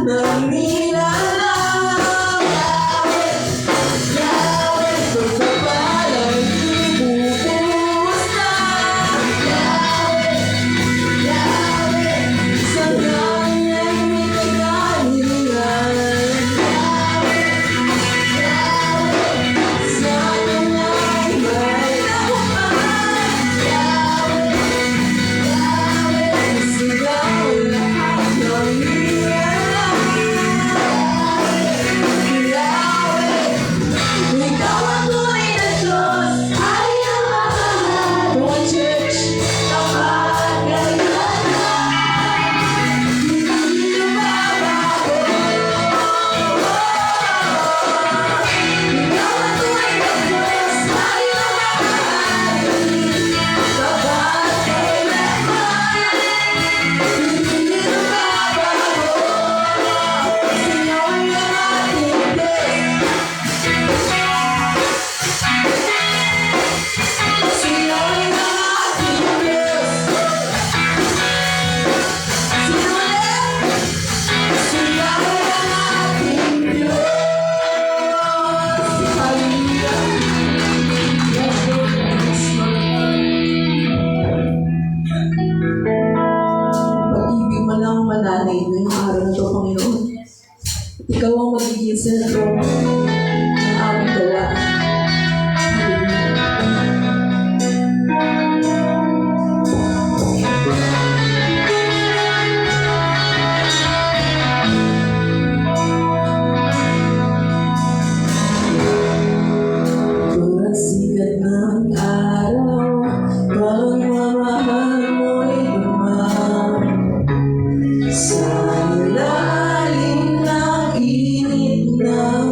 ng nilalang. Yahweh, pagpapalang ibubuhos na. Yahweh, sa kanyang pinagalingan. Sa kanyang may tagumpay. Sigaw lahat ng ikaw ang tunay na Diyos, ay ang mahal. Mga church, tapat kailanman, hindi lumabago. Ikaw ang tunay na Diyos, ay ang mahal. Tapat kailanman, hindi lumabago. Sinaway ang ating Diyos. Sinaway ang ating Diyos. Sinaway ang ating Diyos. Hallelujah. Yes, Lord. Yes, Lord. Pag-ibig mo lang mananay ngayong araw na ito, Panginoon. Ikaw ang magiging sentro ng aming gawa. Tulad sikat ng araw, pagmamahal mo'y lumang. Sa ilalim ng init ng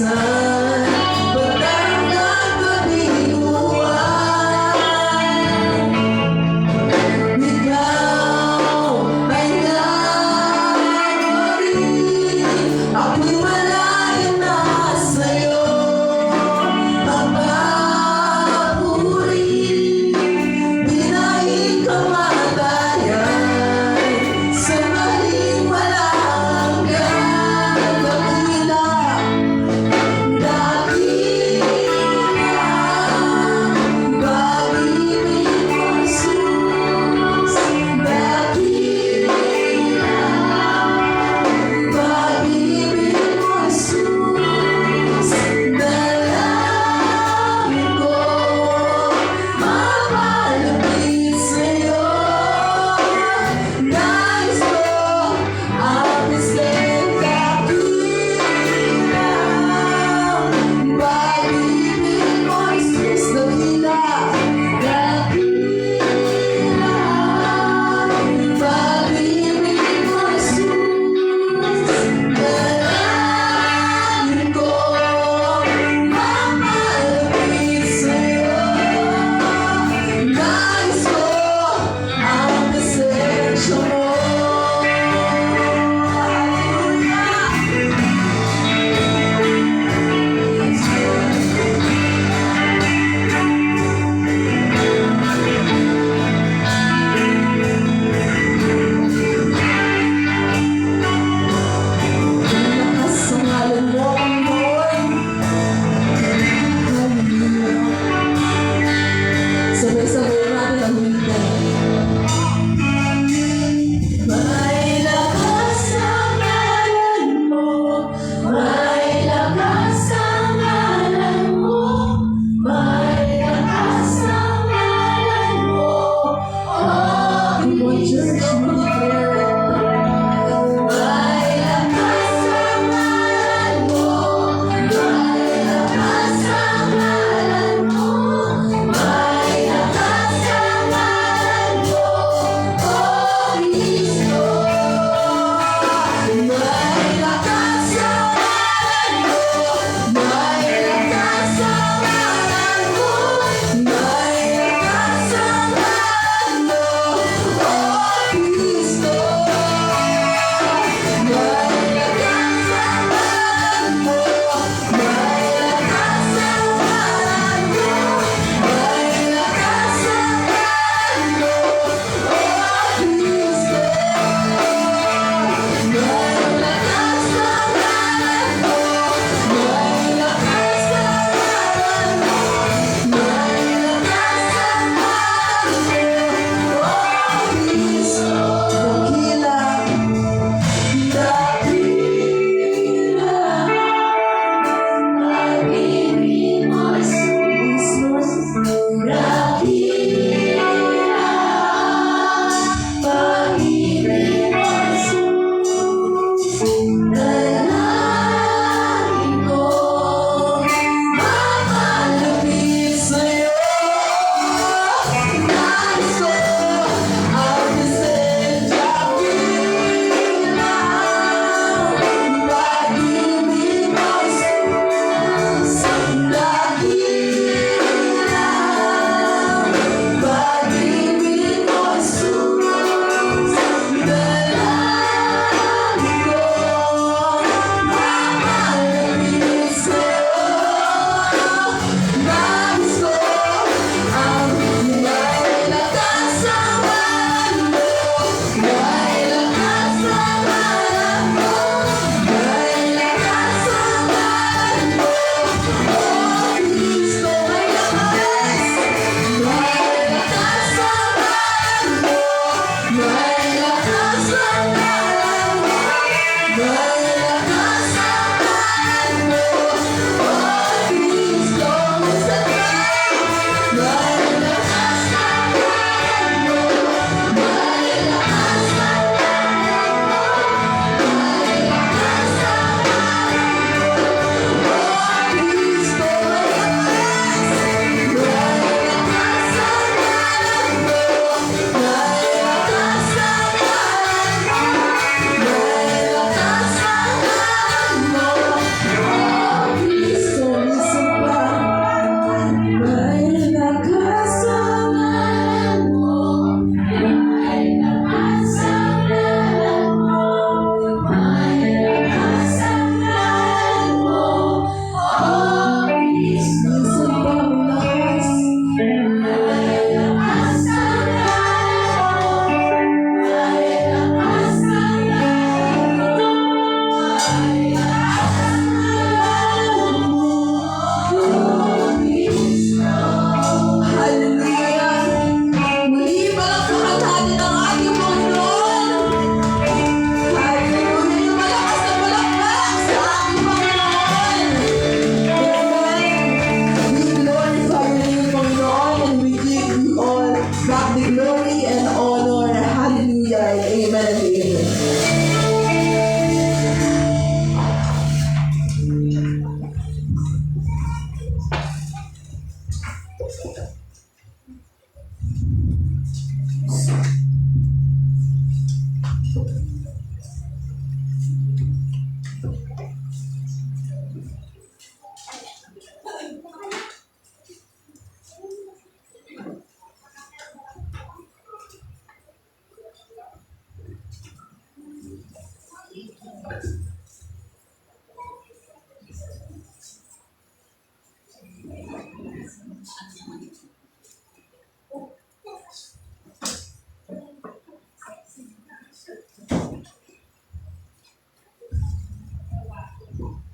kalikasan, batang nagpapiguan. Ikaw ay nagpapari, ako'y malayo na sa'yo. Ang papuri, dinahin kamatayan, sa maling walang hanggan. Dakila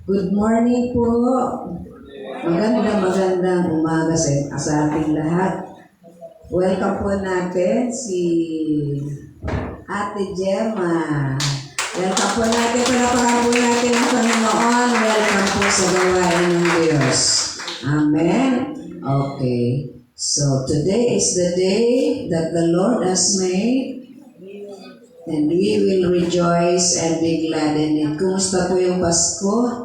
Good morning po. Magandang umaga sa ating lahat. Welcome po natin si Ate Gemma. Welcome po natin. Palapakan po natin ang Panginoon. Welcome po sa gawain ng Diyos. Amen. Okay. So today is the day that the Lord has made. And we will rejoice and be glad in it. Kumusta po yung Pasko?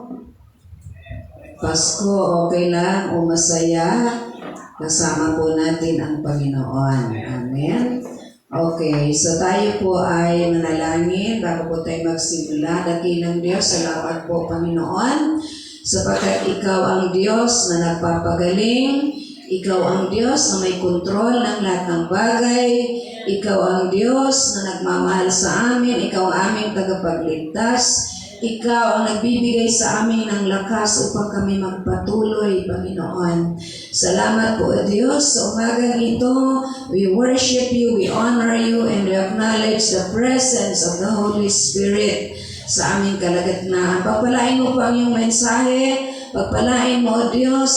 Pasko, okay lang o masaya? Kasama po natin ang Panginoon. Amen? Okay, so tayo po ay manalangin bago po tayo magsimula. Dakilang Diyos, salamat po Panginoon, sapagkat Ikaw ang Diyos na nagpapagaling. Ikaw ang Diyos na may kontrol ng lahat ng bagay. Ikaw ang Diyos na nagmamahal sa amin. Ikaw ang aming tagapagligtas. Ikaw ang nagbibigay sa amin ng lakas upang kami magpatuloy, Panginoon. Salamat po, Diyos. Sa umagang ito, we worship you, we honor you, and we acknowledge the presence of the Holy Spirit sa aming kalagitnaan. Pagpalain mo po ang iyong mensahe. Pagpalain mo, Diyos,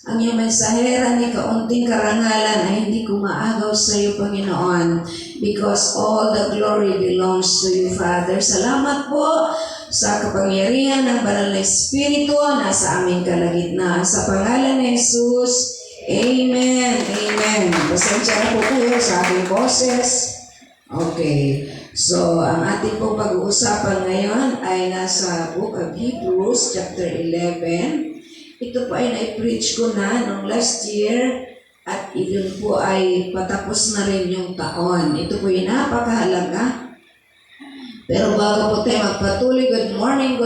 ang iyong mensahera ni kaunting karangalan ay hindi kumaagaw sa iyo, Panginoon, because all the glory belongs to you, Father. Salamat po sa kapangyarihan ng Banal na Espiritu na sa aming kalagitnaan. Sa pangalan ni Jesus, Amen. Amen. Pasensya na po kayo sa ating boses. Okay. So, ang ating pong pag-uusapan ngayon ay nasa Book of Hebrews, chapter 11. Ito po ay na-preach ko na noong last year at iyon po ay patapos na rin yung taon. Ito po ay napakahalaga. Pero bago po tayo magpatuloy, good morning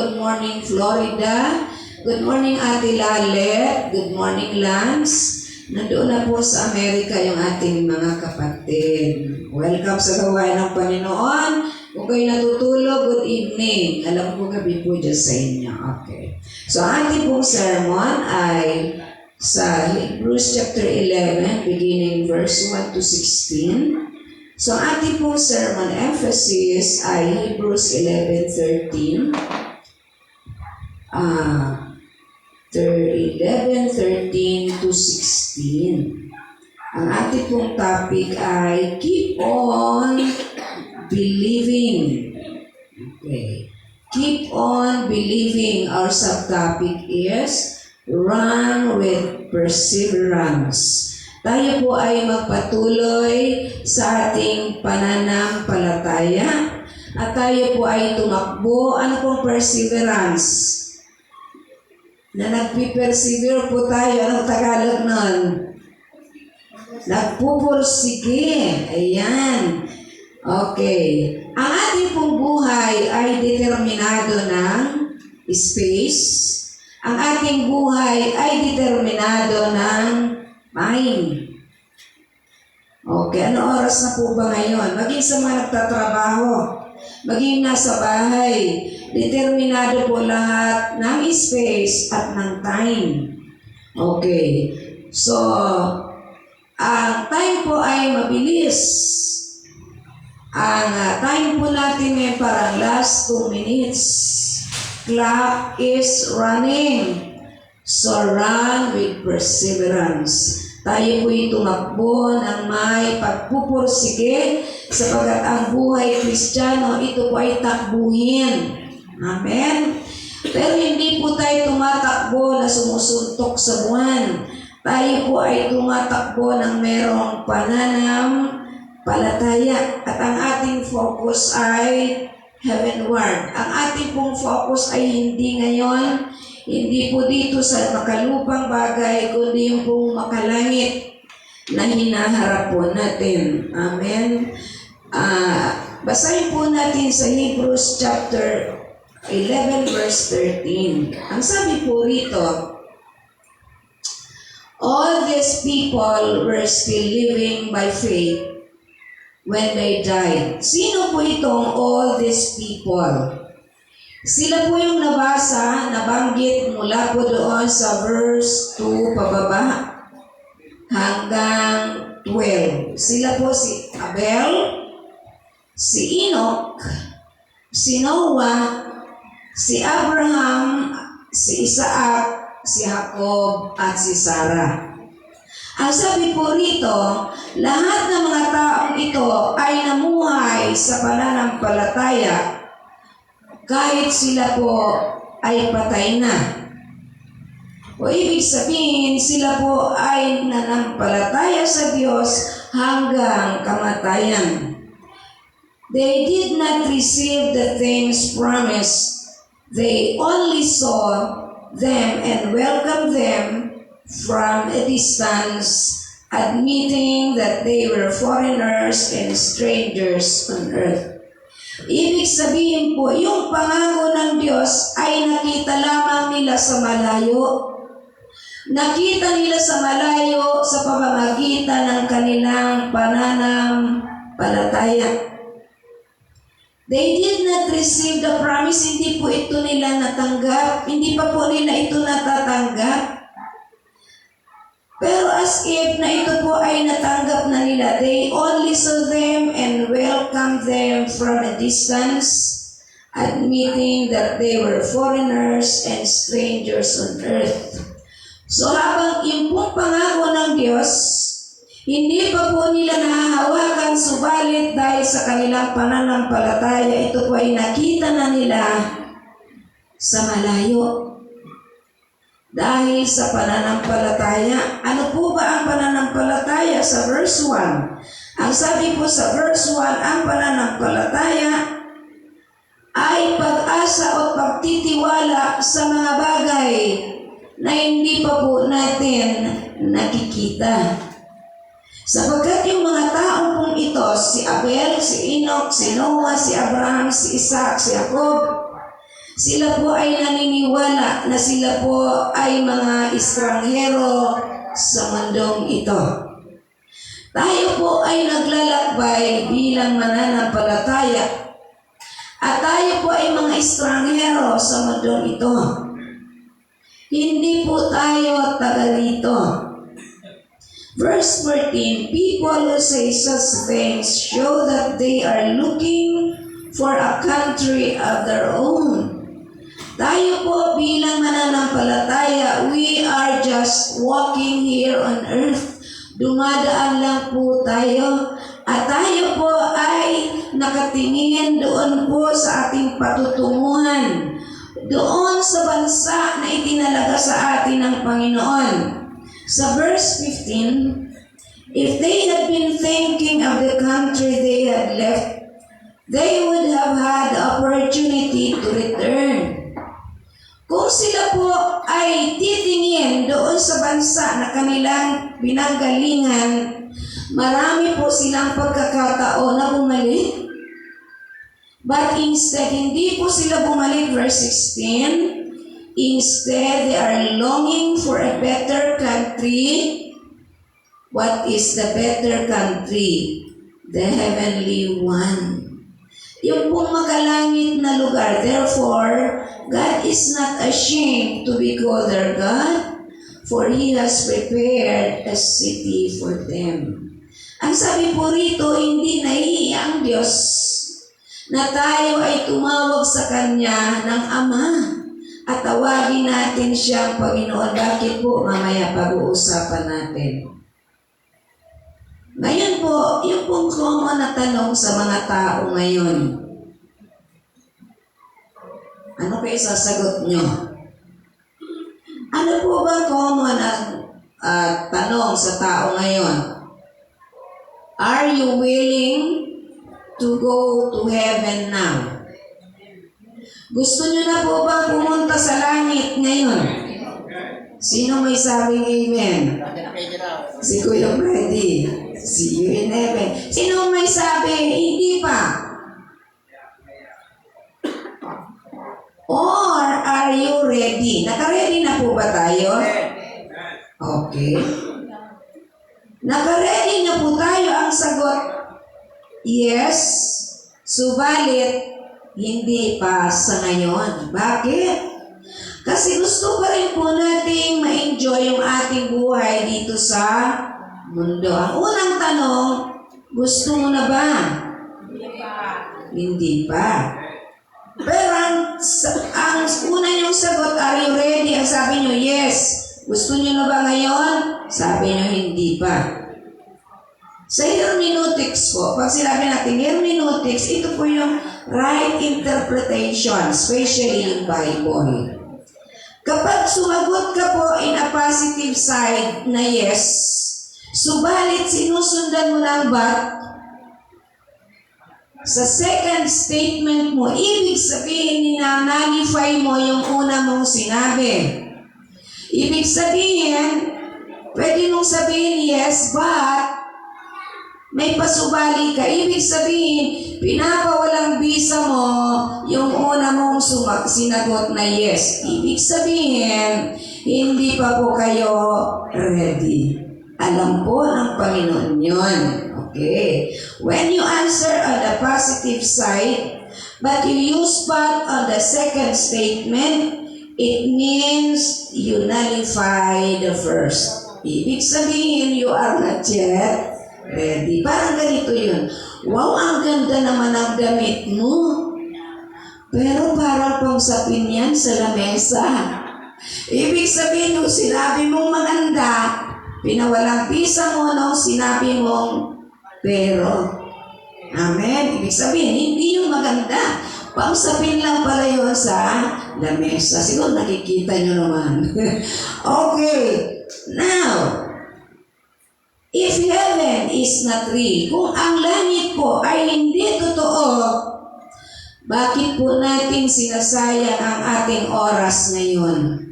Florida. Good morning Ate Lalet. Good morning Lance. Nandoon na po sa Amerika yung ating mga kapatid. Welcome sa gawain ng Panginoon. Kung kayo natutulog, good evening. Alam ko gabi po dyan sa inyo. Okay. So, ating pong sermon ay sa Hebrews chapter 11, beginning verse 1 to 16. So, ating pong sermon emphasis ay Hebrews 11:13. 11:13 to 16. Ang ating pong topic ay keep on believing. Okay. Keep on believing. Our subtopic is run with perseverance. Tayo po ay magpatuloy sa ating pananampalataya at tayo po ay tumakbo. Ano pong perseverance? Na nagpipersevere po tayo. Anong Tagalog nun? Nagpupursige. Ayan. Okay. Ang ating pong buhay ay determinado ng space. Ang ating buhay ay determinado ng time. Okay. Ano oras na po ba ngayon? Maging sa mga nagtatrabaho, maging nasa bahay, determinado po lahat ng space at ng time. Okay. So, ang time po ay mabilis. Ang time po natin ngayon parang last 2 minutes. Clock is running. So run with perseverance. Tayo po'y tumakbo ng may pagpupursige sapagkat ang buhay Kristiyano, ito po ay takbuhin. Amen? Pero hindi po tayo tumatakbo na sumusuntok sa buwan. Tayo po ay tumatakbo ng merong pananampalataya at ang ating focus ay heavenward. Ang ating pong focus ay hindi ngayon, hindi po dito sa makalupang bagay, kundi yung pong makalangit na hinaharap po natin. Amen? Basahin po natin sa Hebrews chapter 11 verse 13. Ang sabi po rito, all these people were still living by faith when they died. Sino po itong all these people? Sila po yung nabanggit mula po doon sa verse 2 pababa hanggang 12. Sila po si Abel, si Enoch, si Noah, si Abraham, si Isaac, si Jacob, at si Sarah. Ang sabi po rito, lahat ng mga taong ito ay namuhay sa pananampalataya kahit sila po ay patay na. O ibig sabihin, sila po ay nanampalataya sa Diyos hanggang kamatayan. They did not receive the things promised. They only saw them and welcomed them from a distance, admitting that they were foreigners and strangers on earth. Ibig sabihin po, yung pangako ng Diyos ay nakita lamang nila sa malayo. Nakita nila sa malayo sa pamamagitan ng kanilang pananampalataya. They did not receive the promise, hindi po ito nila natanggap, hindi pa po nila ito natatanggap. Pero as if na ito po ay natanggap na nila, they only saw them and welcomed them from a distance, admitting that they were foreigners and strangers on earth. So habang yung pong pangako ng Diyos, hindi pa po nila nahahawakan, subalit dahil sa kanilang pananampalataya, ito po ay nakita na nila sa malayo. Dahil sa pananampalataya, ano po ba ang pananampalataya sa verse 1? Ang sabi po sa verse 1, ang pananampalataya ay pag-asa o pagtitiwala sa mga bagay na hindi pa po natin nakikita. Sapagkat yung mga taong pong ito, si Abel, si Enoch, si Noah, si Abraham, si Isaac, si Jacob, sila po ay naniniwala na sila po ay mga estranghero sa mundong ito. Tayo po ay naglalakbay bilang mananampalataya at tayo po ay mga estranghero sa mundong ito. Hindi po tayo taga dito. Verse 14, people who say such things show that they are looking for a country of their own. Tayo po bilang mananampalataya, we are just walking here on earth. Dumadaan lang po tayo at tayo po ay nakatingin doon po sa ating patutunguhan. Doon sa bansa na itinalaga sa atin ng Panginoon. Sa verse 15, if they had been thinking of the country they had left, they would have had the opportunity to return. Kung sila po ay titingin doon sa bansa na kanilang pinanggalingan, marami po silang pagkakataon na bumalik. But instead, hindi po sila bumalik, verse 16. Instead, they are longing for a better country. What is the better country? The heavenly one. Yung pong makalangit na lugar. Therefore, God is not ashamed to be called their God, for He has prepared a city for them. Ang sabi po rito, hindi nahihiya ang Diyos na tayo ay tumawag sa Kanya ng Ama at tawagin natin siyang Panginoon. Bakit po? Mamaya pag-uusapan natin. Ngayon po, yung pong common na tanong sa mga tao ngayon, ano kayo sasagot nyo? Ano po ba common na tanong sa tao ngayon? Are you willing to go to heaven now? Gusto nyo na po ba pumunta sa langit ngayon? Sino may sabing amen? Si Kuya Freddy. See you in heaven. Sino may sabi, hindi pa? Or are you ready? Naka-ready na po ba tayo? Okay. Naka-ready na po tayo. Ang sagot, yes. Subalit, hindi pa sa ngayon. Bakit? Kasi gusto pa rin po nating ma-enjoy yung ating buhay dito sa mundo. Ang unang tanong, gusto mo na ba? Hindi pa. Pero ang una niyong sagot, are you ready? sabi nyo, yes. Gusto nyo na ba ngayon? Sabi nyo, hindi pa. Sa hermeneutics po, pag sinabi natin hermeneutics, ito po yung right interpretation, especially yung Bible. Kapag sumagot ka po in a positive side na yes, subalit sinusundan mo ng but, sa second statement mo, ibig sabihin ninanalify mo yung una mong sinabi. Ibig sabihin, pwede mong sabihin yes, but may pasubali ka. Ibig sabihin, pinapawalang bisa mo yung una mong sinagot na yes. Ibig sabihin, hindi pa po kayo ready. Alam po ng Panginoon yun. Okay. When you answer on the positive side, but you use but on the second statement, it means you nullify the first. Ibig sabihin, you are not yet ready. Parang ganito yun. Wow, ang ganda naman ang damit mo. Pero parang pang sapin yan sa lamesa. Ibig sabihin, nung sinabi mong maganda, pinawalang bisa mo nung sinabi mong pero. Amen. Ibig sabihin, hindi yung maganda. Pang sapin lang pala yun sa lamesa. Siguro nakikita nyo naman. Okay. Now, if heaven is not real, kung ang langit po ay hindi totoo, bakit po natin sinasayang ang ating oras ngayon?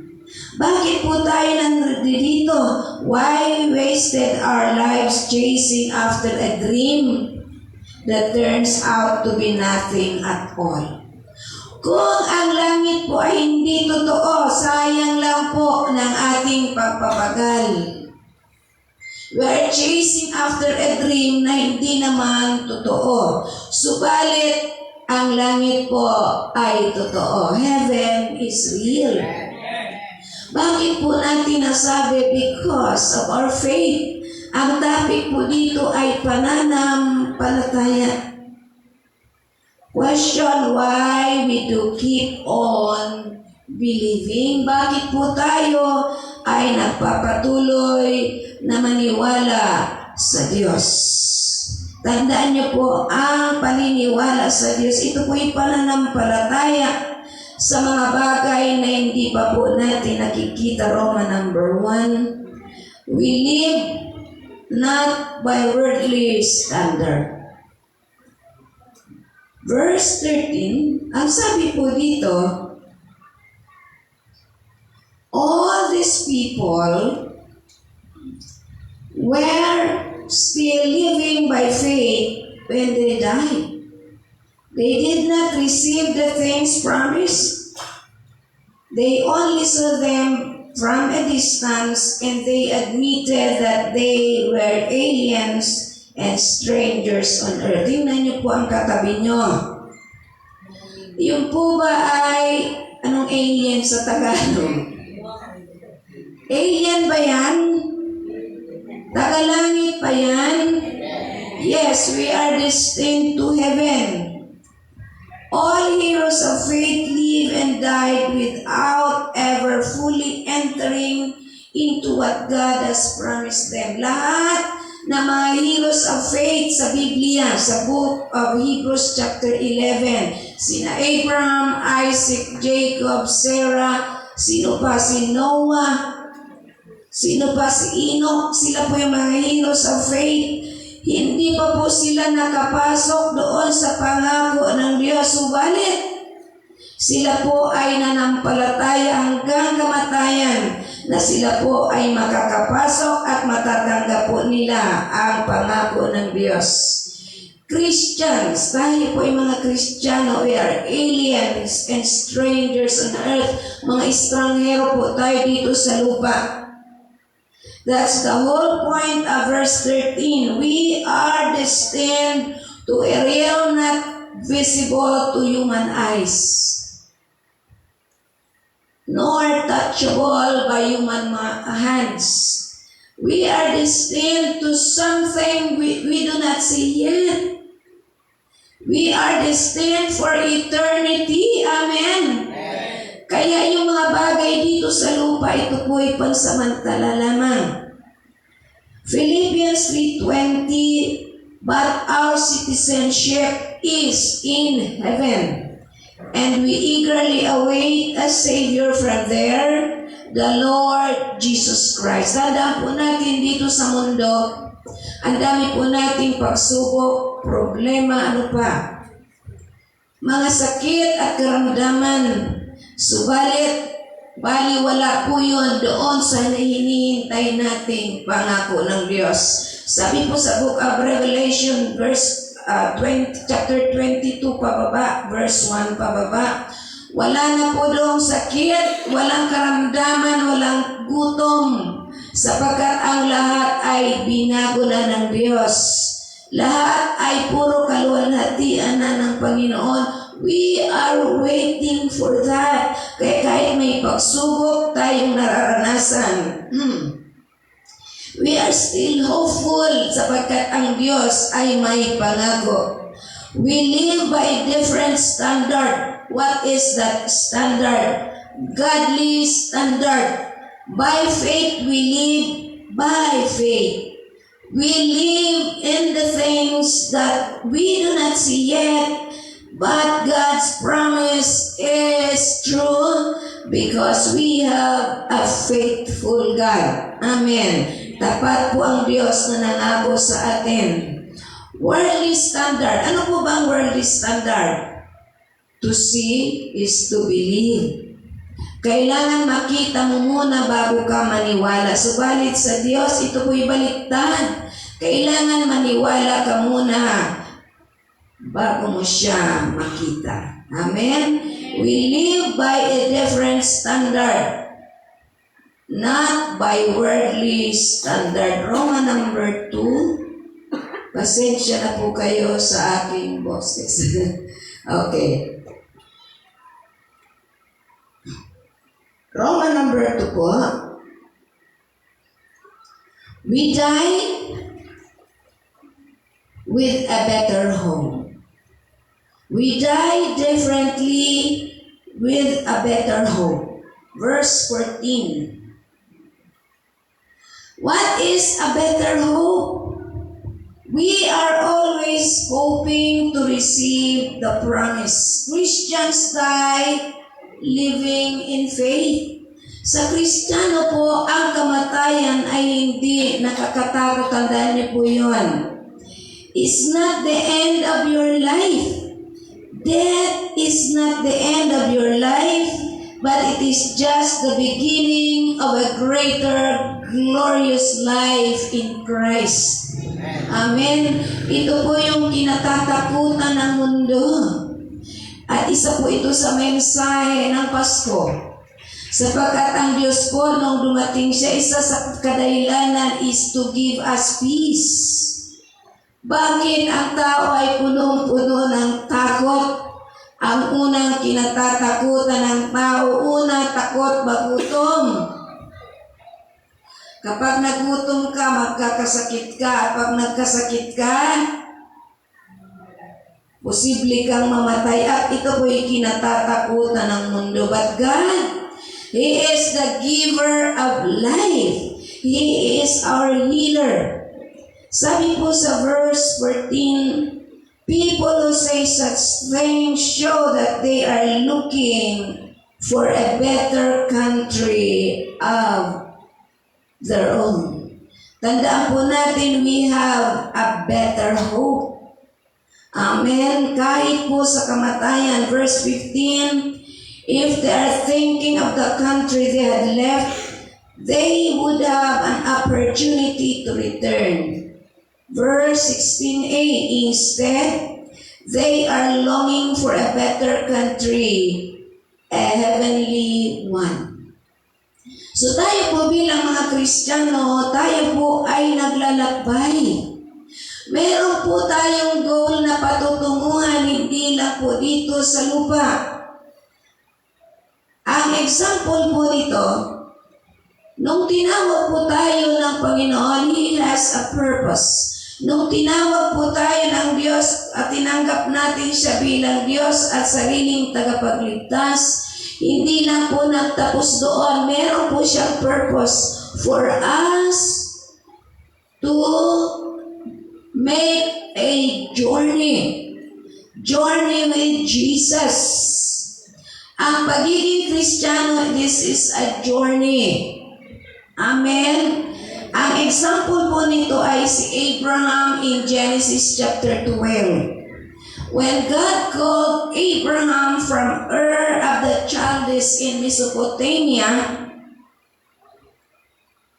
Bakit po tayo nandito? Why wasted our lives chasing after a dream that turns out to be nothing at all? Kung ang langit po ay hindi totoo, sayang lang po ng ating pagpapagal. We are chasing after a dream na hindi naman totoo. Subalit, ang langit po ay totoo. Heaven is real. Bakit po natin nasabi? Because of our faith. Ang topic po dito ay pananampalataya. Question why we do keep on believing. Bakit po tayo ay nagpapatuloy na maniwala sa Diyos? Tandaan niyo po, ang paniniwala sa Diyos, ito po ay pananampalataya sa mga bagay na hindi pa po natin nakikita. Roma number 1. We live not by worldly standard. Verse 13, ang sabi po dito, all these people were still living by faith when they died. They did not receive the things promised. They only saw them from a distance, and they admitted that they were aliens and strangers on earth. Tingnan niyo po ang katabi niyo. Yung po ba ay, anong alien sa Tagalog? Alien ba yan? Tagalangit pa yan? Yes, we are destined to heaven. All heroes of faith live and died without ever fully entering into what God has promised them. Lahat na mga heroes of faith sa Biblia, sa book of Hebrews chapter 11, sina Abraham, Isaac, Jacob, Sarah, sino pa si Noah, sino pa si Enoch, sila po yung mga heroes of faith. Hindi pa po sila nakapasok doon sa pangako ng Diyos. Subalit, sila po ay nanampalataya hanggang kamatayan na sila po ay makakapasok at matatanggap po nila ang pangako ng Diyos. Christians, tayo po ay mga Kristiyano, we are aliens and strangers on earth. Mga estranghero po tayo dito sa lupa. That's the whole point of verse 13. We are destined to a realm not visible to human eyes, nor touchable by human hands. We are destined to something we do not see yet. We are destined for eternity. Amen. Kaya yung mga bagay buhay dito sa lupa, ito po ay pansamantala lamang. Philippians 3:20, but our citizenship is in heaven, and we eagerly await a Savior from there, the Lord Jesus Christ. Tandaan po natin dito sa mundo, ang dami po nating pagsubok, problema, ano pa, mga sakit at karamdaman. Subalit, baliwala po yun doon sa hinihintay nating pangako ng Diyos. Sabi po sa Book of Revelation, chapter 22 pababa, verse 1 pababa, wala na po doong sakit, walang karamdaman, walang gutom, sapagkat ang lahat ay binago na ng Diyos. Lahat ay puro kaluwalhatian na ng Panginoon. We are waiting for that. Kaya kahit may pagsubok tayong nararanasan, we are still hopeful sapagkat ang Diyos ay may pangako. We live by a different standard. What is that standard? Godly standard. By faith we live by faith. We live in the things that we do not see yet, but God's promise is true because we have a faithful God. Amen. Tapat po ang Diyos na nangako sa atin. Worldly standard. Ano po ba ang worldly standard? To see is to believe. Kailangan makita mo muna bago ka maniwala. Subalit sa Diyos, ito po'y baliktad. Kailangan maniwala ka muna bago mo siya makita. Amen? We live by a different standard, not by worldly standard. Roma number 2. Pasensya na po kayo sa aking boses. Okay. Roma number 2 po. We die with a better home. We die differently with a better hope. Verse 14. What is a better hope? We are always hoping to receive the promise. Christians die living in faith. Sa Kristiyano po, ang kamatayan ay hindi nakakatakot. Tandaan niyo po yun. It's not the end of your life. Death is not the end of your life, but it is just the beginning of a greater, glorious life in Christ. Amen. Ito po yung kinatatakutan ng mundo. At isa po ito sa mensahe ng Pasko. Sapagkat ang Diyos po, nung dumating siya, isa sa kadahilanan is to give us peace. Bakit ang tao ay punong-puno ng takot? Ang unang kinatatakutan ng tao, una, takot magutom. Kapag nagutom ka, magkakasakit ka. Pag nagkasakit ka, posible kang mamatay. At ito po'y kinatatakutan ng mundo. But God, He is the giver of life. He is our healer. Sabi po sa verse 14, people who say such things show that they are looking for a better country of their own. Tandaan po natin, we have a better hope. Amen. Kahit po sa kamatayan, verse 15, if they are thinking of the country they had left, they would have an opportunity to return. Verse 16a, instead, they are longing for a better country, a heavenly one. So tayo po bilang mga Kristiyano, tayo po ay naglalakbay. Meron po tayong goal na patutunguhan, hindi lang po dito sa lupa. Ang example po nito, nung tinawag po tayo ng Panginoon, He has a purpose. Nung tinawag po tayo ng Diyos at tinanggap natin siya bilang Diyos at sariling tagapagligtas, Hindi lang po nagtapos doon. Meron po siyang purpose for us to make a journey. Journey with Jesus. Ang pagiging Kristiyano, this is a journey. Amen. Ang example po nito ay si Abraham in Genesis chapter 12. When God called Abraham from Ur of the Chaldees in Mesopotamia,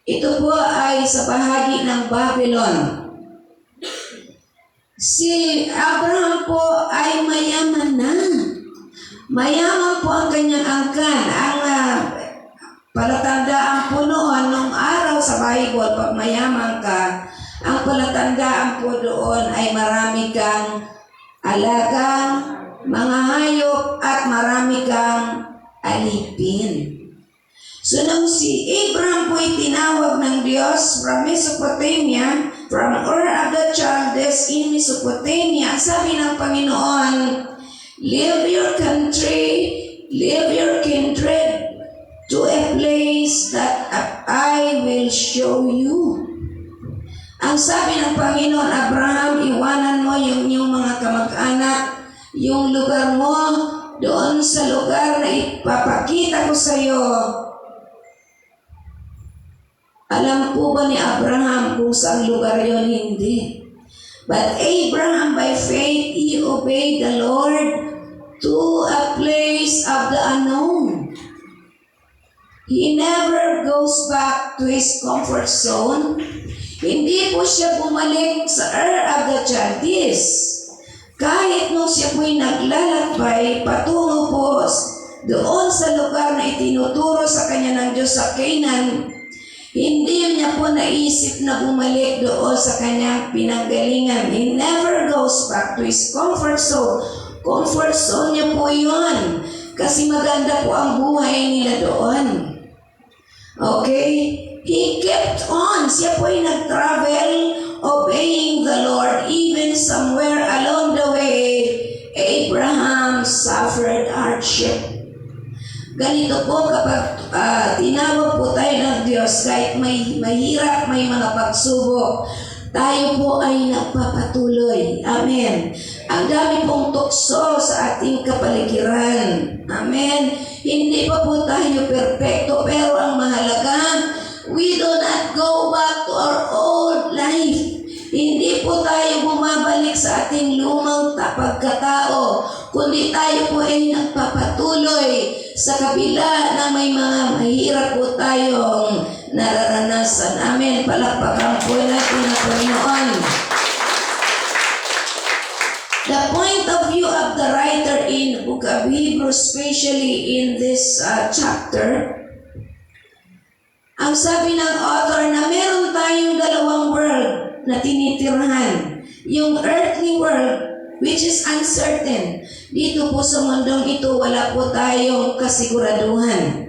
ito po ay sa bahagi ng Babylon. Si Abraham po ay mayaman na. Mayaman po ang kanyang angkan. Ang palatandaan po noon, nung araw sa Bible, pag mayaman ka, ang palatandaan po doon ay marami kang alagang, mga hayop, at marami kang alipin. So nung si Abraham po ay tinawag ng Diyos from Mesopotamia, from Ur of the Chaldees in Mesopotamia, sabi ng Panginoon, leave your country, leave your kindred, to a place that I will show you. Ang sabi ng Panginoon, Abraham, iwanan mo yung iyong mga kamag-anak, yung lugar mo, doon sa lugar na ipapakita ko sa iyo. Alam po ba ni Abraham kung saan lugar yon? Hindi. But Abraham, by faith, he obeyed the Lord to a place of the unknown. He never goes back to his comfort zone. Hindi po siya bumalik sa Ur of the Chaldees. Kahit nung siya po'y naglalakbay patungo po doon sa lugar na itinuturo sa kanya ng Diyos sa Canaan, hindi niya po naisip na bumalik doon sa kanyang pinanggalingan. He never goes back to his comfort zone. Comfort zone niya po yun. Kasi maganda po ang buhay nila doon. Okay? He kept on. Siya po ay nag-travel, obeying the Lord. Even somewhere along the way, Abraham suffered hardship. Ganito po kapag tinawag po tayo ng Diyos, kahit may mahirap, may mga pagsubok, tayo po ay nagpapatuloy. Amen. Ang dami pong tukso sa ating kapaligiran. Amen. Hindi pa po tayo perfecto, pero ang mahalaga, we do not go back to our old life. Hindi po tayo bumabalik sa ating lumang pagkatao, kundi tayo po ay nagpapatuloy sa kabila na may mga mahirap po tayong nararanasan. Amen. Palakpakan po natin ang Panginoon. The point of view of the writer in the book of Hebrews, especially in this chapter, ang sabi ng author na meron tayong dalawang world na tinitirhan. Yung earthly world, which is uncertain. Dito po sa mundong ito, wala po tayong kasiguraduhan.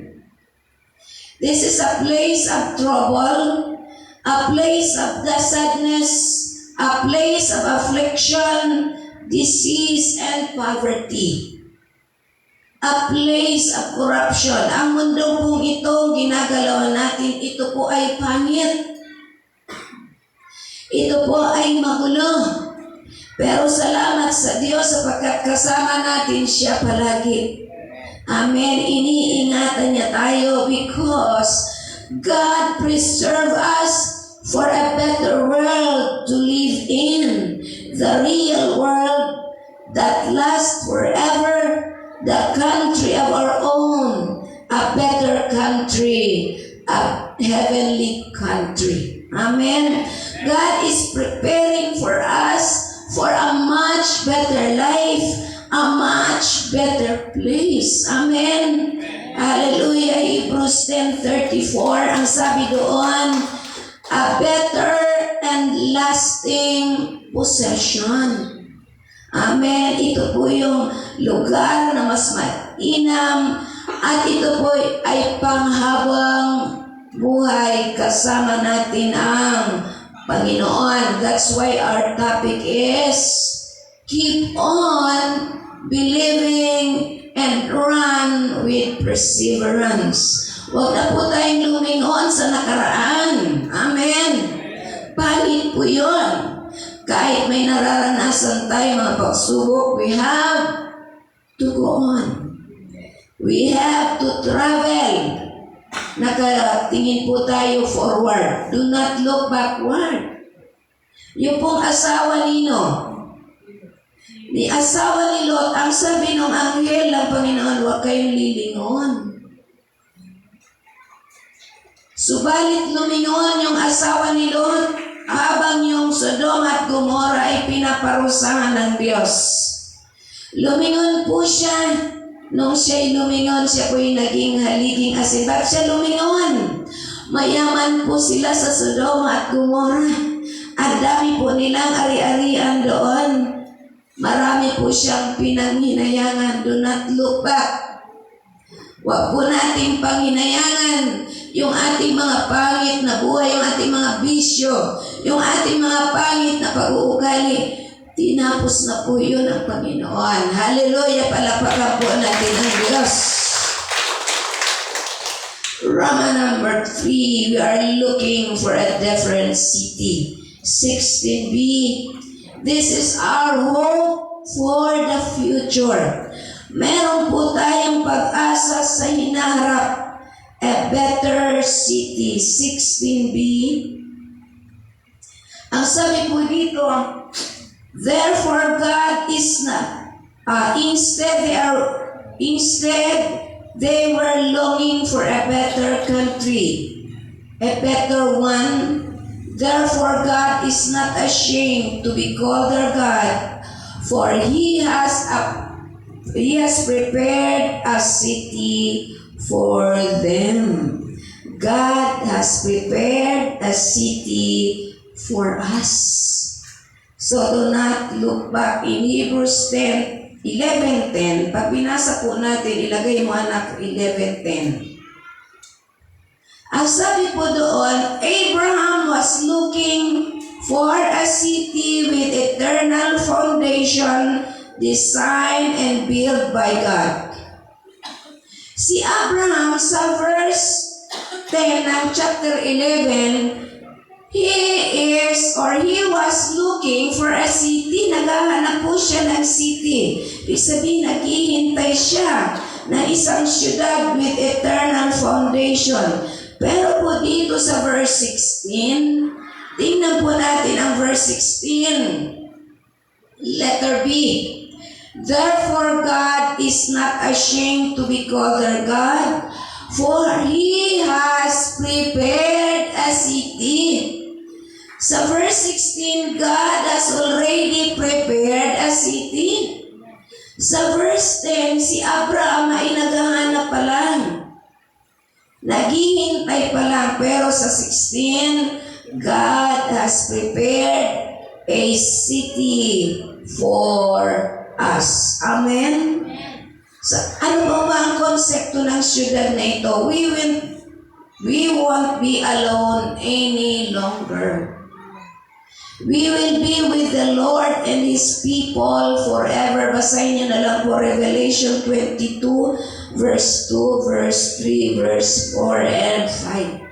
This is a place of trouble, a place of sadness, a place of affliction, disease, and poverty. A place of corruption. Ang mundo pong ito, ginagalawan natin, ito po ay pangit. Ito po ay magulo. Pero salamat sa Diyos sapagkat kasama natin siya palagi. Amen. Iniingatan niya tayo because God preserve us for a better world to live in. The real world that lasts forever. The country of our own, a better country, a heavenly country. Amen. God is preparing for us for a much better life, a much better place. Amen. Hallelujah. Hebrews 10:34, ang sabi doon, a better and lasting possession. Amen. Ito po yung lugar na mas mainam at ito po ay panghabang buhay kasama natin ang Panginoon. That's why our topic is keep on believing, and run with perseverance. Huwag na po tayong lumingon sa nakaraan. Amen. Pangit po yun. Kahit may nararanasan tayo mga pagsubok, we have to go on. We have to travel. Nakatingin po tayo forward. Do not look backward. Yung pong asawa ni asawa ni Lot, ang sabi ng anghel ng Panginoon, huwag kayong lilingon. Subalit lumingon yung asawa ni Lot habang yung Sodom at Gomorrah ay pinaparusahan ng Diyos. Lumingon po siya. Nung siya'y lumingon, siya po'y naging haliging asin. Bakit siya lumingon? Mayaman po sila sa Sodom at Gomorrah. Ang dami po nilang ari-arian doon. Marami po siyang pinanghinayangan. Do not look back. Huwag po nating panghinayangan yung ating mga pangit na buhay, yung ating mga bisyo, yung ating mga pangit na pag-uugali. Tinapos na po yun ang Panginoon. Hallelujah! Palapakan po natin ang Diyos. Rama number 3, we are looking for a different city. 16b, this is our hope for the future. Meron po tayong pag-asa sa hinaharap. A better city. 16b. Ang sabi po dito, therefore God is not, instead they were longing for a better country, a better one. Therefore God is not ashamed to be called their God, for He has prepared a city for them. God has prepared a city for us. So do not look back. In Hebrews 11:10, pag binasa po natin, ilagay mo anak 11:10. Ang sabi po doon, Abraham was looking for a city with eternal foundation, designed and built by God. Si Abraham sa verse 10 ng chapter 11, he was looking for a city. Naghahanap po siya ng city. Ibig sabihin, naghihintay siya ng isang syudad with eternal foundation. Pero po dito sa verse 16, tingnan po natin ang verse 16. Letter B. Therefore God is not ashamed to be called their God, for He has prepared a city. Sa verse 16, God has already prepared a city. Sa verse 10, si Abraham ay naghahanap pa lang. Naghihintay pa lang. Pero sa 16, God has prepared a city for us. Amen? So, ano ba ang konsepto ng syudad na ito? We won't be alone any longer. We will be with the Lord and His people forever. Basahin niyo na lang po Revelation 22, verse 2, verse 3, verse 4, and 5.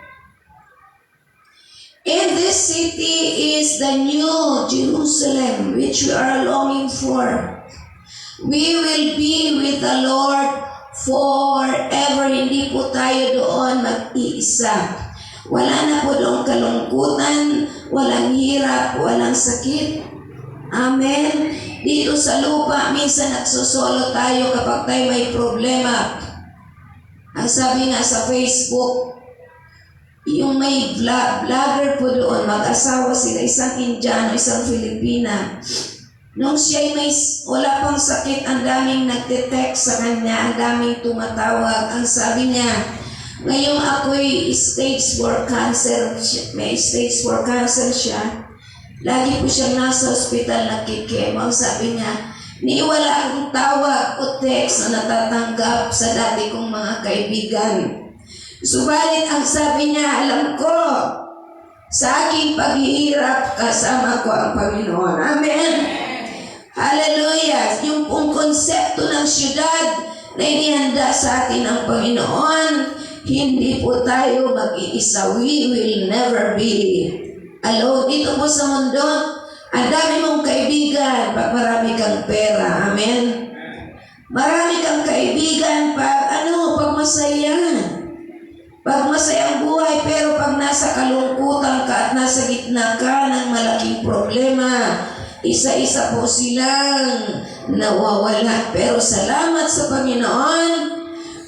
And this city is the new Jerusalem, which we are longing for. We will be with the Lord forever. Hindi po tayo doon mag-iisa. Wala na po doon kalungkutan, walang hirap, walang sakit. Amen. Dito sa lupa, minsan nagsusolo tayo kapag tayo may problema. Ang sabi nga sa Facebook, yung may vlogger po doon, mag-asawa sila, isang Indiano, isang Filipina. Nung siya may wala pang sakit, ang daming nagte-text sa kanya, ang daming tumatawag. Ang sabi niya, ngayong ako'y stage 4 cancer, may stage 4 cancer siya. Lagi po siyang nasa ospital nakikemo. Ang sabi niya, wala akong tawag o text na natatanggap sa dati kong mga kaibigan. Subalit ang sabi niya, alam ko, sa aking paghihirap kasama ko ang Panginoon. Amen. Hallelujah! Yung pong konsepto ng syudad na inihanda sa atin ng Panginoon, hindi po tayo mag-iisa. We will never be alone. Dito po sa mundo, ang dami mong kaibigan pag marami kang pera. Amen? Marami kang kaibigan pag masaya. Pag masaya ang buhay, pero pag nasa kalungkutan ka at nasa gitna ka ng malaking problema, isa-isa po silang nawawala. Pero salamat sa Panginoon,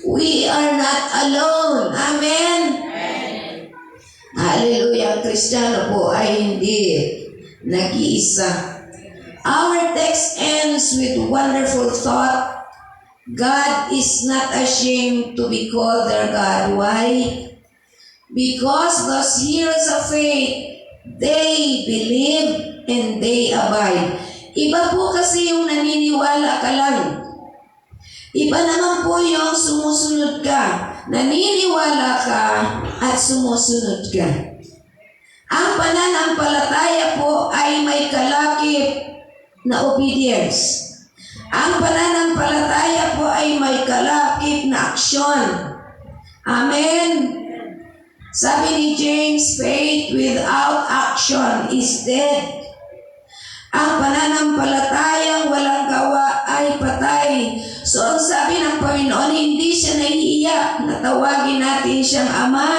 we are not alone. Amen? Hallelujah. Ang Kristiyano po ay hindi nag-iisa. Our text ends with wonderful thought. God is not ashamed to be called their God. Why? Because those heroes of faith, they believe and they abide. Iba po kasi yung naniniwala ka lang. Iba naman po yung sumusunod ka. Naniniwala ka at sumusunod ka. Ang pananampalataya po ay may kalakip na obedience. Ang pananampalataya po ay may kalakip na aksyon. Amen? Sabi ni James, faith without action is dead. Ang pananampalatayang walang gawa ay patay. So ang sabi ng Panginoon, hindi siya nahihiya na tawagin natin siyang Ama.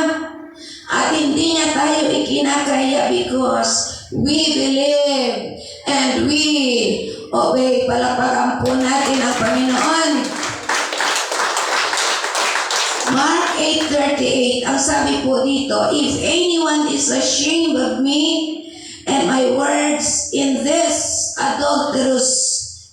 At hindi niya tayo ikinakaya because we believe and we obey. Palapakan po natin ang Panginoon. Mark 8:38, ang sabi po dito, if anyone is ashamed of me and my words in this adulterous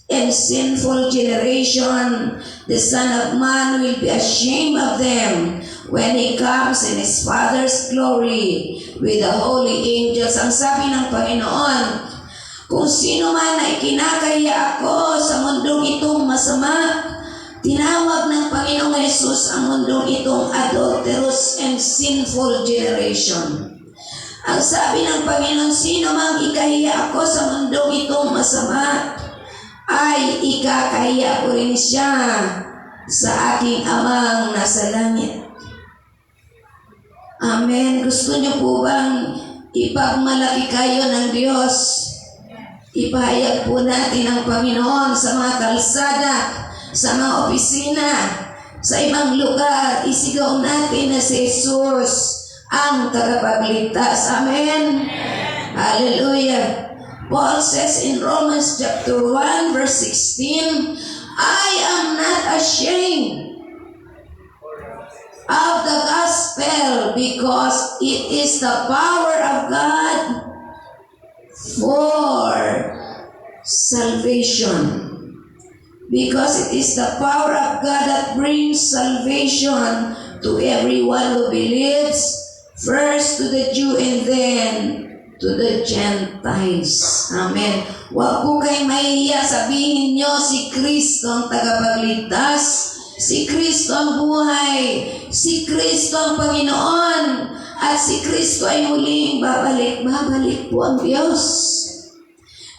and sinful generation, the Son of Man will be ashamed of them when He comes in His Father's glory with the holy angels. Ang sabi ng Panginoon, kung sino man ay kinakaya ako sa mundong itong masama, tinawag ng Panginoong Jesus ang mundong itong adulterous and sinful generation. Ang sabi ng Panginoon, sino mang ikahiya ako sa mundong itong masama, ay ikakahiya ko rin siya sa aking Amang nasa langit. Amen. Gusto niyo po bang ipagmalaki kayo ng Diyos? Ipahayag po natin ang Panginoon sa mga kalsada, sa mga opisina, sa ibang lugar. Isigaw natin na si Jesus ang tagapagligtas. Amen? Hallelujah. Paul says in Romans chapter 1 verse 16, I am not ashamed of the gospel because it is the power of God for salvation. Because it is the power of God that brings salvation to everyone who believes, first to the Jew and then to the Gentiles. Amen. Huwag po kayong mahihiya, sabihin nyo si Kristo ang tagapagligtas, si Kristo ang buhay, si Kristo ang Panginoon, at si Kristo ay muling babalik. Babalik po ang Diyos.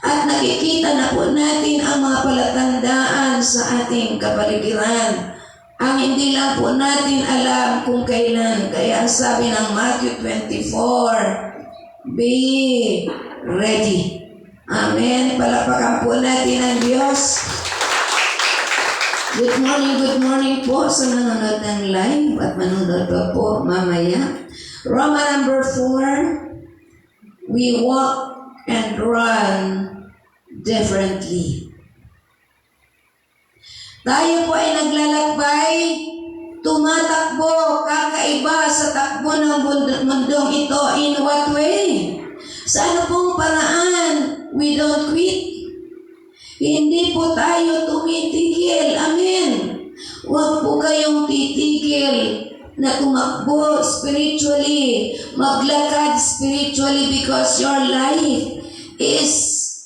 At nakikita na po natin ang mga palatandaan sa ating kapaligiran. Ang hindi lang po natin alam kung kailan. Kaya ang sabi ng Matthew 24, be ready. Amen. Palapakan po natin ang Diyos. Good morning po sa nanonood ng live at manonood pa po mamaya. Roma number 4, we walk and run differently. Tayo po ay naglalakbay, tumatakbo, kakaiba sa takbo ng mundong ito. In what way? Sa ano pong paraan? We don't quit. Hindi po tayo tumitigil. Amen. Huwag po kayong titigil na tumakbo spiritually, maglakad spiritually because your life is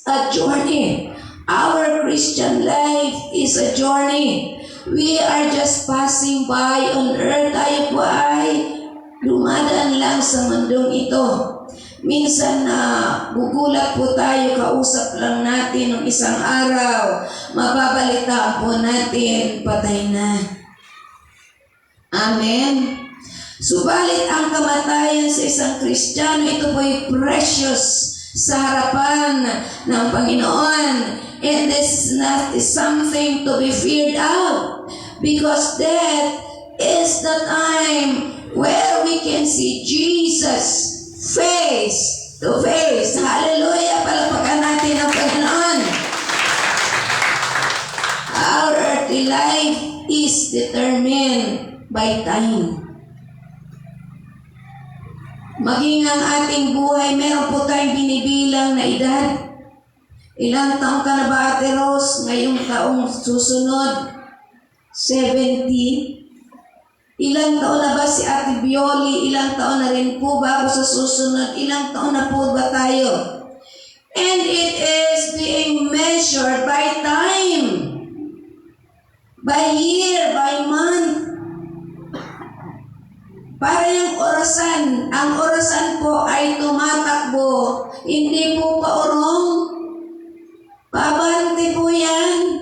a journey. Our Christian life is a journey. We are just passing by on earth. Tayo po ay dumadaan lang sa mundong ito. Minsan na gugulat po tayo, kausap lang natin ng isang araw, mababalitaan po natin, patay na. Amen. Subalit ang kamatayan sa isang Kristiyano, ito po ay precious sa harapan ng Panginoon. And this is not something to be feared out, because death is the time where we can see Jesus face to face. Hallelujah! Palakpakan natin ang Panginoon. Our earthly life is determined by time. Maging ang ating buhay, meron po tayong binibilang na edad. Ilang taong ka na ba, Ate Rose? Ngayong taong susunod, 70. Ilang taon na ba si Ate Bioli? Ilang taon na rin po bago sa susunod? Ilang taon na po ba tayo? And it is being measured by time, by year, by month. Para yung orasan, ang orasan po ay tumatakbo, hindi po paurong. Paabante po yan.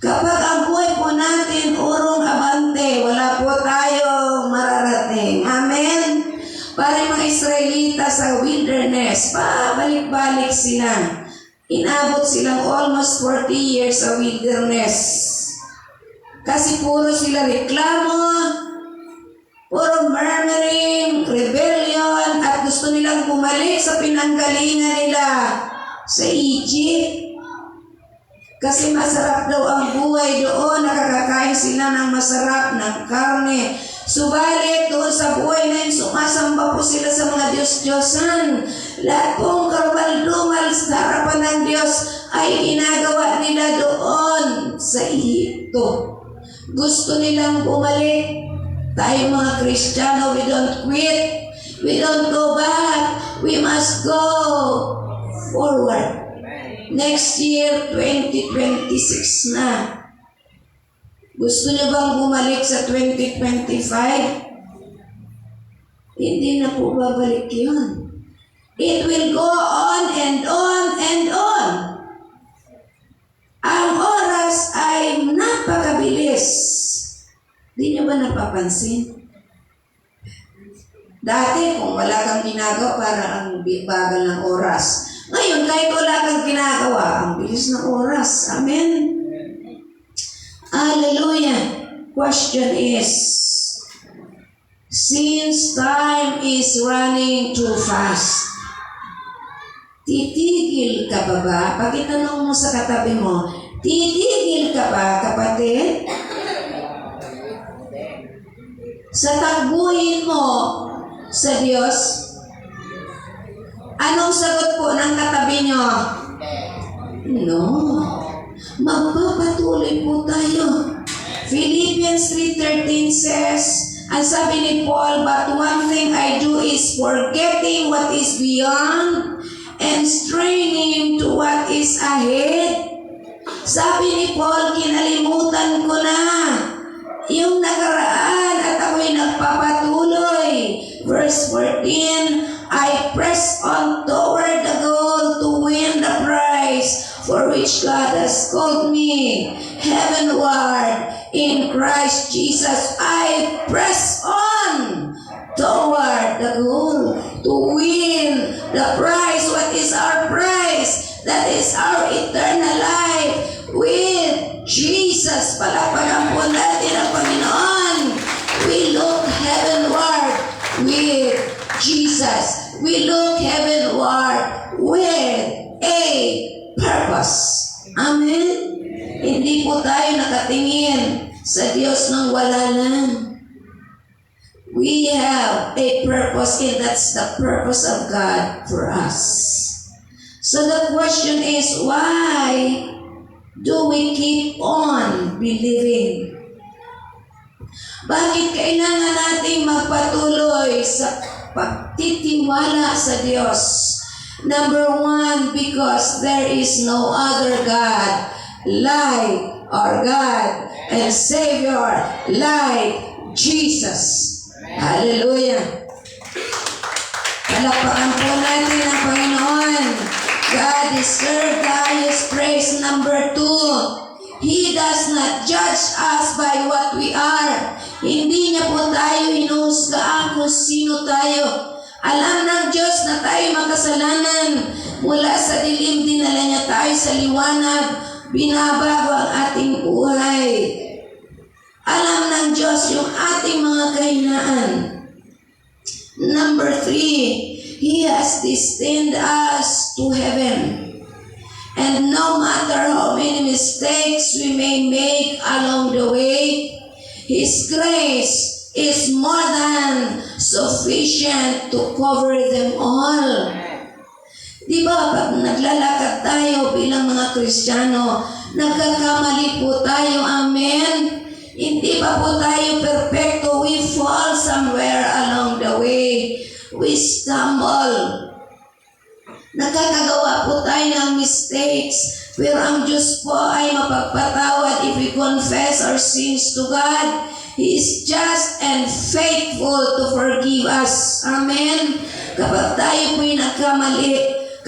Kapag ang buhay po natin urong abante, wala po tayo mararating. Amen? Para yung mga Israelita sa wilderness, pabalik-balik sila. Inabot silang almost 40 years sa wilderness. Kasi puro sila reklamo, puro murmuring, rebellion, at gusto nilang bumalik sa pinanggalingan nila sa Egypt. Kasi masarap daw ang buhay doon, nakakakain sila ng masarap ng karne. Subalit doon sa buhay na yun, sumasamba po sila sa mga Diyos-Diyosan. Lahat pong karumal-dumal sa harapan ng Diyos ay ginagawa nila doon sa Egypto. Gusto nilang bumalik. Tayo mga Kristiyano, we don't quit. We don't go back. We must go forward. Next year, 2026 na. Gusto niyo bang bumalik sa 2025? Hindi na po babalik yun. It will go on and on and on. Ang oras ay napakabilis. Di niyo ba napapansin? Dati, kung wala kang ginagawa, parang ang bagal ng oras. Ngayon, kahit wala kang ginagawa, ang bilis ng oras. Amen? Hallelujah. Question is, since time is running too fast, titigil ka ba? Pag itanong mo sa katabi mo, titigil ka ba, kapatid? Sa takbuhin mo sa Diyos, anong sagot po ng katabi nyo? No. Magpapatuloy po tayo. Philippians 3:13 says, ang sabi ni Paul, but one thing I do is forgetting what is beyond and straining to what is ahead. Sabi ni Paul, kinalimutan ko na yung nakaraan at ako'y nagpapatuloy. Verse 14, I press on toward the goal to win the prize for which God has called me heavenward in Christ Jesus. I press on toward the goal to win the prize. What is our prize? That is our eternal life with Jesus. Palakpakan po natin ang Panginoon. We look heavenward with Jesus. We look heavenward with a purpose. Amen? Hindi po tayo nakatingin sa Diyos ng wala lang. We have a purpose, and that's the purpose of God for us. So the question is, why do we keep on believing? Bakit kailangan natin magpatuloy sa pagtitiwala sa Diyos? Number one, because there is no other God like our God and Savior like Jesus. Hallelujah. Palakpakan po natin ang Panginoon. God deserves the highest praise. Number 2, He does not judge us by what we are. Hindi niya po tayo hinuhusgaan kung sino tayo. Alam ng Diyos na tayo makasalanan. Mula sa dilim, dinala niya tayo sa liwanag. Binabago ang ating buhay. Alam ng Diyos yung ating mga kahinaan. Number 3, He has destined us to heaven. And no matter how many mistakes we may make along the way, His grace is more than sufficient to cover them all. Di ba pag naglalakad tayo bilang mga Kristiyano, nagkakamali po tayo, amen? Hindi pa po tayo perfecto. We fall somewhere along the way. We stumble. Nakakagawa po tayo ng mistakes. Pero ang Diyos po ay mapagpatawad if we confess our sins to God. He is just and faithful to forgive us. Amen? Kapag tayo po'y nagkamali,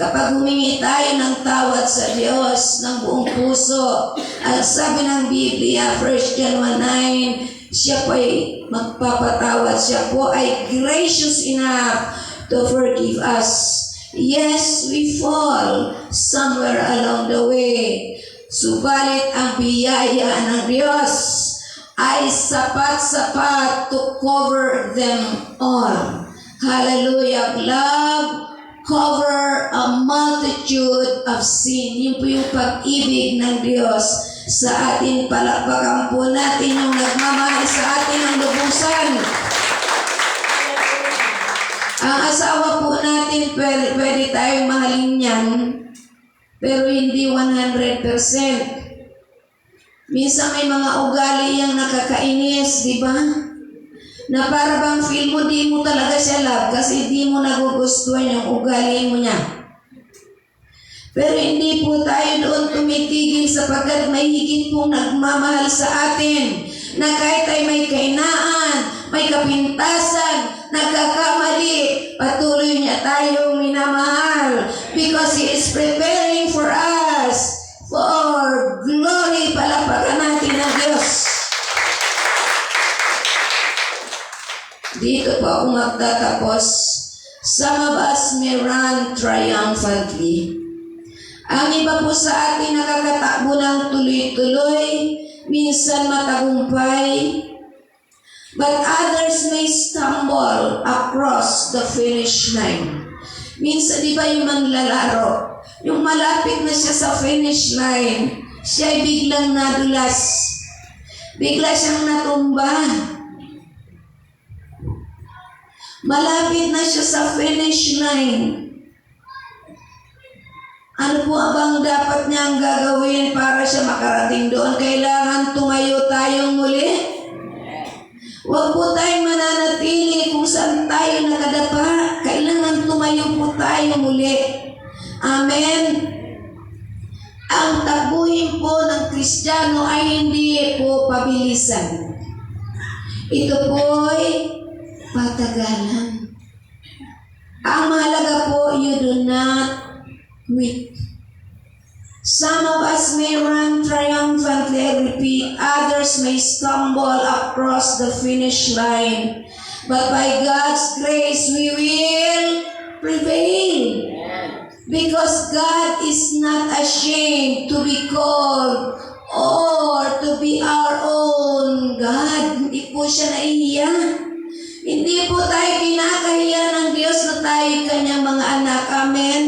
kapag humingi tayo ng tawad sa Diyos ng buong puso, ang sabi ng Biblia, 1 John 1:9, siya po ay magpapatawad. Siya po ay gracious enough to forgive us. Yes, we fall somewhere along the way. Subalit ang biyaya ng Diyos ay sapat-sapat to cover them all. Hallelujah. Love cover a multitude of sin. Yun po yung pag-ibig ng Diyos sa atin. Palakpakan po natin yung nagmamahal sa atin ng lubusan. Ang asawa po natin, pwede tayong mahalin yan, pero hindi 100%. Minsan may mga ugali yang nakakainis, di ba? Na para bang feel mo, di mo talaga siya love kasi di mo nagugustuhan yung ugali mo niya. Pero hindi po tayo doon tumitigil sapagkat may higit pong nagmamahal sa atin na kahit ay may kainaan, may kapintasan, nagkakamali, patuloy niya tayong minamahal because He is preparing for us for glory. Palapakan natin ng Diyos. Dito po ako magtatapos. Some of us may run triumphantly. Ang iba po sa atin nakakatakbo ng tuloy-tuloy, minsan matagumpay, but others may stumble across the finish line. Minsan, di ba yung manlalaro, yung malapit na siya sa finish line, siya ay biglang nadulas. Bigla siyang natumba. Malapit na siya sa finish line. Ano po bang dapat niyang gagawin para siya makarating doon? Kailangan tumayo tayong muli. Huwag po tayong mananatili kung saan tayo nakadapa. Kailangan tumayo po tayo muli. Amen? Ang taguhin po ng Kristiyano ay hindi po pabilisan. Ito po'y patagalan. Ang mahalaga po, you do not quit. Some of us may run triumphantly, I repeat. Others may stumble across the finish line. But by God's grace, we will prevail. Because God is not ashamed to be called or to be our own God. Hindi po siya naihiya. Hindi po tayo kinakahiya ng Diyos na tayo kanyang mga anak. Amen?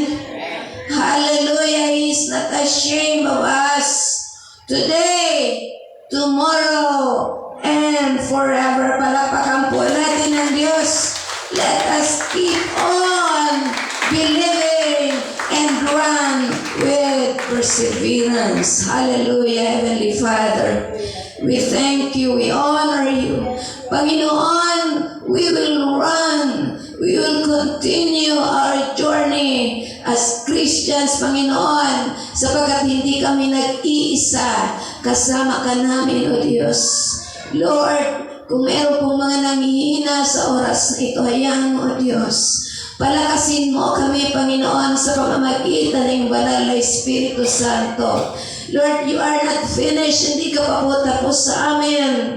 Hallelujah. He is not ashamed of us. Today, tomorrow, and forever. Palapakan po natin ng Diyos. Let us keep on believing and run with perseverance. Hallelujah, Heavenly Father. We thank you. We honor you. Panginoon, we will run. We will continue our journey as Christians, Panginoon, sapagkat hindi kami nag-iisa. Kasama ka namin, O Diyos. Lord, kung meron pong mga nanghihina sa oras na ito, hayaan mo, O Diyos. Palakasin mo kami, Panginoon, sa pamamagitan ng banal na Espiritu Santo. Lord, you are not finished. Hindi ka pa po tapos sa amin.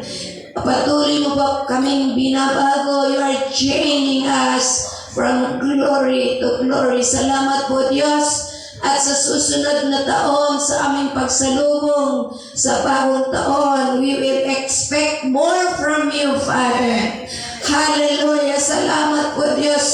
Patuloy mo po kaming binabago. You are changing us from glory to glory. Salamat po, Diyos. At sa susunod na taon, sa aming pagsalubong sa bagong taon, we will expect more from you, Father. Hallelujah. Salamat po, Diyos.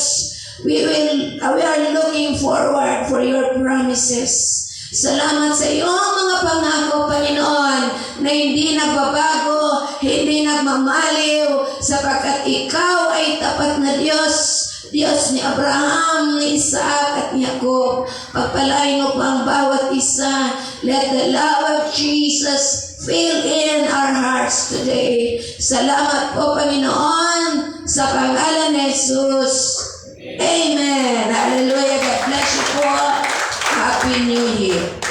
We are looking forward for your promises. Salamat sa iyong mga pangako, Panginoon, na hindi nagbabago, hindi nagmamaliw, sapagkat ikaw ay tapat na Diyos. Diyos ni Abraham, ni Isaac at ni Jacob. Pagpalain mo pa ang bawat isa. Let the love of Jesus fill in our hearts today. Salamat po, Panginoon, sa pangalan ni Jesus. Amen. Hallelujah. God bless you po. Happy New Year.